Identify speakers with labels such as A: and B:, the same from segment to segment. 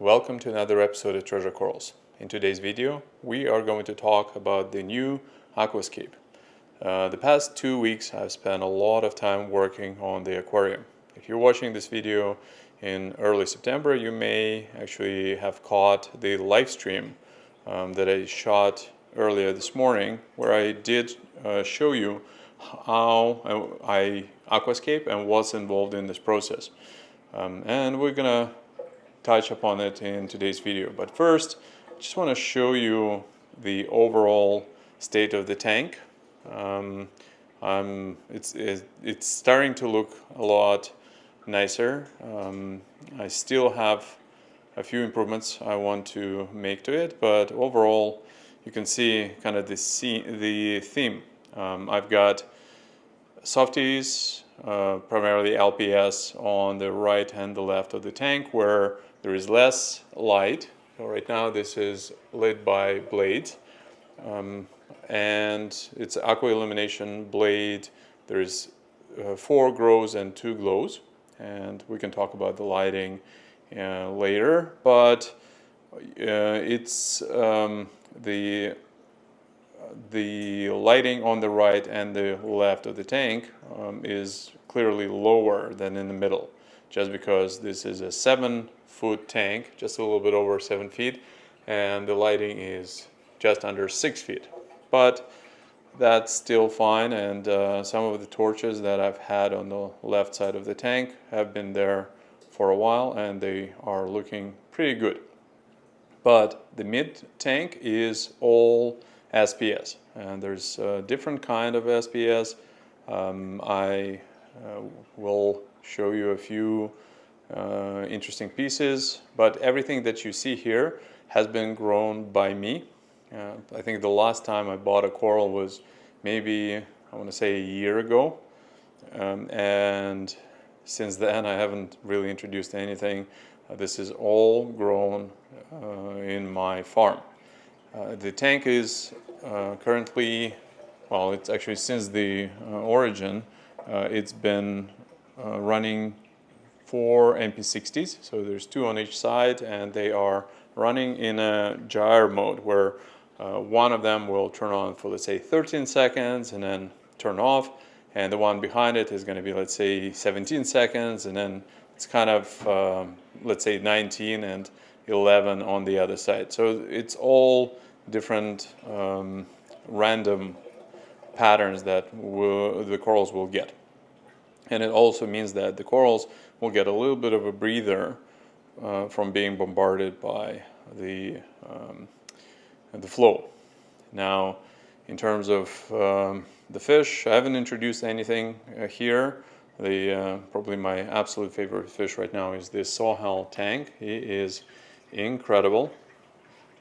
A: Welcome to another episode of Treasure Corals. In today's video, we are going to talk about the new aquascape. The past 2 weeks, I've spent a lot of time working on the aquarium. If you're watching this video in early September, you may actually have caught the live stream that I shot earlier this morning, where I did show you how I aquascape and what's involved in this process. And we're gonna touch upon it in today's video. But first, I just want to show you the overall state of the tank. It's starting to look a lot nicer. I still have a few improvements I want to make to it, but overall you can see kind of the theme. I've got softies, primarily LPS on the right and the left of the tank, where there is less light. So right now this is lit by blades, and it's aqua illumination blade. There's 4 grows and 2 glows, and we can talk about the lighting later, but it's the lighting on the right and the left of the tank is clearly lower than in the middle, just because this is a 7-foot tank, just a little bit over 7 feet, and the lighting is just under 6 feet. But that's still fine, and some of the torches that I've had on the left side of the tank have been there for a while, and they are looking pretty good. But the mid tank is all SPS, and there's a different kind of SPS. I will show you a few interesting pieces, but everything that you see here has been grown by me. I think the last time I bought a coral was maybe, I want to say, a year ago, and since then I haven't really introduced anything. This is all grown in my farm. The tank is currently, well, it's actually since the origin, it's been running 4 MP60s, so there's 2 on each side, and they are running in a gyre mode where one of them will turn on for, let's say, 13 seconds and then turn off, and the one behind it is going to be, let's say, 17 seconds, and then it's kind of, let's say, 19 and 11 on the other side. So it's all different random patterns that the corals will get. And it also means that the corals will get a little bit of a breather from being bombarded by the flow. Now, in terms of the fish, I haven't introduced anything here. Probably my absolute favorite fish right now is this sawhell tank. He is incredible,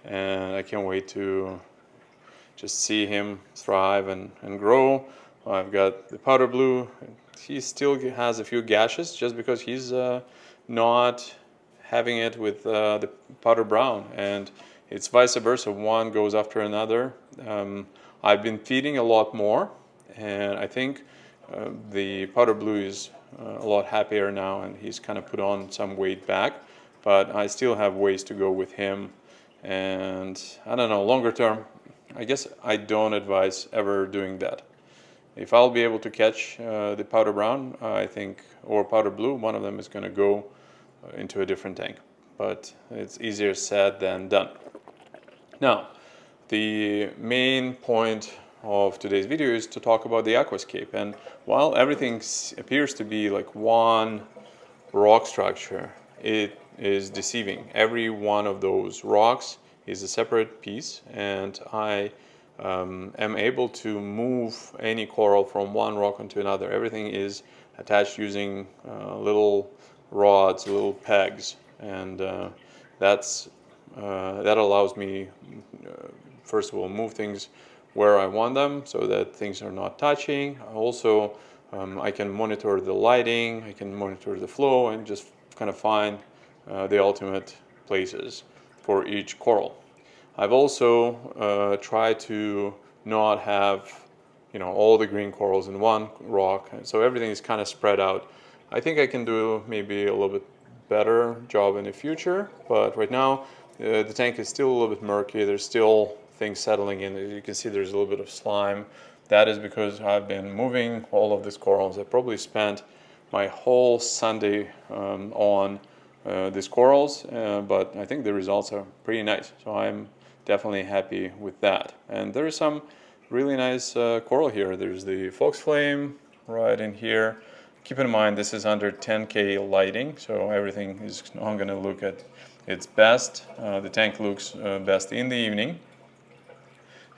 A: and I can't wait to just see him thrive and grow. I've got the powder blue. He still has a few gashes just because he's not having it with the powder brown, and it's vice versa. One goes after another. I've been feeding a lot more, and I think the powder blue is a lot happier now, and he's kind of put on some weight back, but I still have ways to go with him. And I don't know, longer term, I guess I don't advise ever doing that. If I'll be able to catch the powder brown, I think, or powder blue, one of them is going to go into a different tank. But it's easier said than done. Now, the main point of today's video is to talk about the aquascape. And while everything appears to be like one rock structure, it is deceiving. Every one of those rocks is a separate piece, and I am able to move any coral from one rock onto another. Everything is attached using little rods, little pegs, and that allows me, first of all, move things where I want them so that things are not touching. Also, I can monitor the lighting, I can monitor the flow, and just kind of find the ultimate places for each coral. I've also tried to not have, all the green corals in one rock, so everything is kind of spread out. I think I can do maybe a little bit better job in the future, but right now the tank is still a little bit murky. There's still things settling in. As you can see, there's a little bit of slime. That is because I've been moving all of these corals. I probably spent my whole Sunday on these corals, but I think the results are pretty nice. So I'm definitely happy with that. And there is some really nice coral here. There's the fox flame right in here. Keep in mind this is under 10K lighting, so everything is not going to look at its best. The tank looks best in the evening.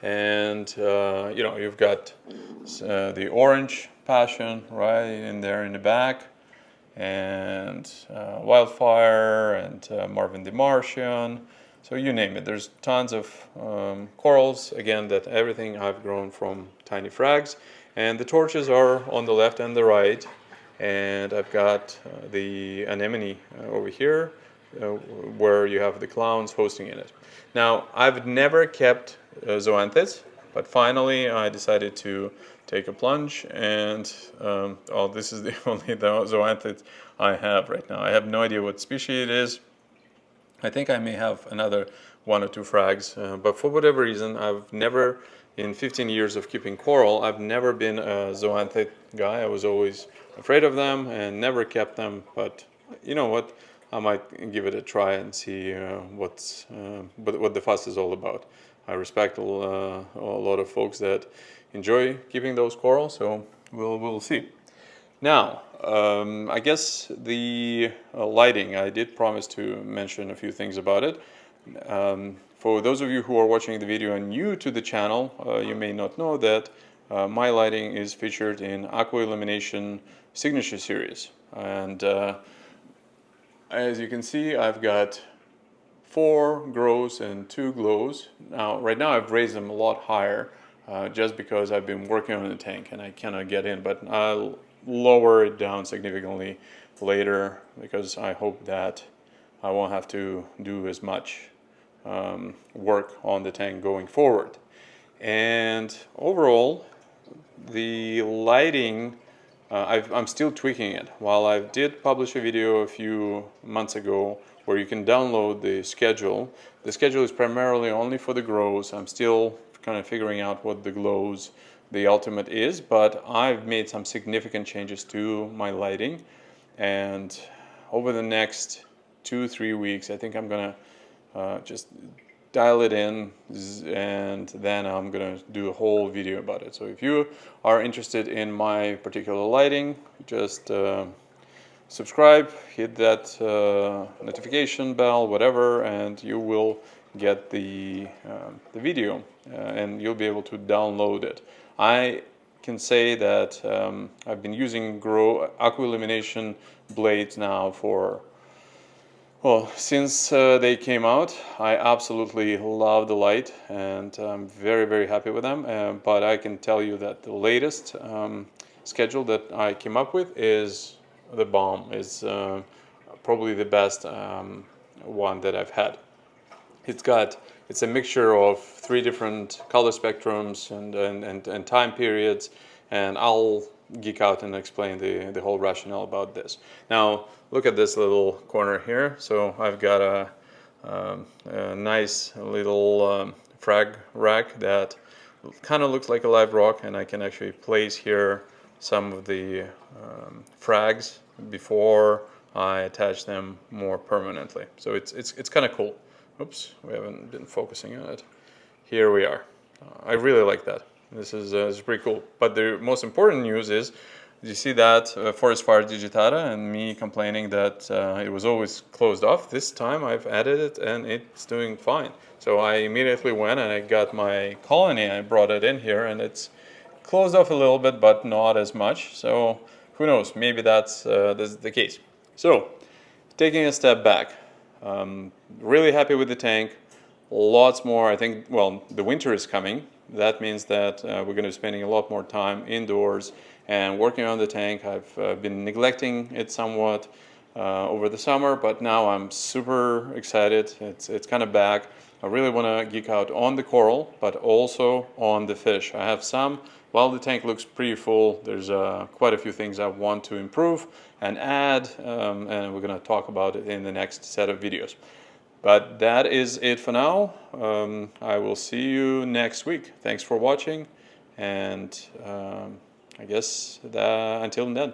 A: And you know, you've got the orange passion right in there in the back, and wildfire, and Marvin the Martian. So you name it. There's tons of corals. Again, that everything I've grown from tiny frags. And the torches are on the left and the right. And I've got the anemone over here, where you have the clowns hosting in it. Now, I've never kept zoanthids, but finally I decided to take a plunge, and oh, this is the only zoanthid I have right now. I have no idea what species it is. I think I may have another 1 or 2 frags, but for whatever reason, I've never, in 15 years of keeping coral, I've never been a zoanthid guy. I was always afraid of them and never kept them, but you know what? I might give it a try and see what the fuss is all about. I respect a lot of folks that enjoy keeping those corals, so we'll see. Now, I guess the lighting, I did promise to mention a few things about it. For those of you who are watching the video and new to the channel, you may not know that my lighting is featured in Aqua Illumination Signature Series. And as you can see, I've got 4 grows and 2 glows. Now, right now I've raised them a lot higher just because I've been working on the tank and I cannot get in, but I'll lower it down significantly later because I hope that I won't have to do as much work on the tank going forward. And overall, the lighting, I'm still tweaking it. While I did publish a video a few months ago where you can download the schedule is primarily only for the grows. I'm still kind of figuring out what the glows, the ultimate is, but I've made some significant changes to my lighting, and over the next 2-3 weeks I think I'm gonna just dial it in, and then I'm gonna do a whole video about it. So if you are interested in my particular lighting, just subscribe, hit that notification bell, whatever, and you will get the video and you'll be able to download it. I can say that I've been using Aqua Illumination blades now for, well, since they came out. I absolutely love the light and I'm very, very happy with them. But I can tell you that the latest schedule that I came up with is the bomb. Is probably the best one that I've had. It's a mixture of 3 different color spectrums and time periods, and I'll geek out and explain the whole rationale about this. Now look at this little corner here. So I've got a nice little frag rack that kind of looks like a live rock, and I can actually place here some of the frags before I attach them more permanently. So it's kind of cool. Oops, we haven't been focusing on it. Here we are. I really like that. This is pretty cool. But the most important news is, you see that Forest Fire digitata and me complaining that it was always closed off. This time I've added it and it's doing fine. So I immediately went and I got my colony. I brought it in here and it's closed off a little bit, but not as much. So who knows? Maybe that's the case. So taking a step back. Really happy with the tank. Lots more, I think, well, the winter is coming. That means that we're going to be spending a lot more time indoors and working on the tank. I've been neglecting it somewhat over the summer, but now I'm super excited. It's kind of back. I really want to geek out on the coral, but also on the fish. I have some Well, the tank looks pretty full. There's quite a few things I want to improve and add, and we're going to talk about it in the next set of videos. But that is it for now. I will see you next week. Thanks for watching, and I guess until then.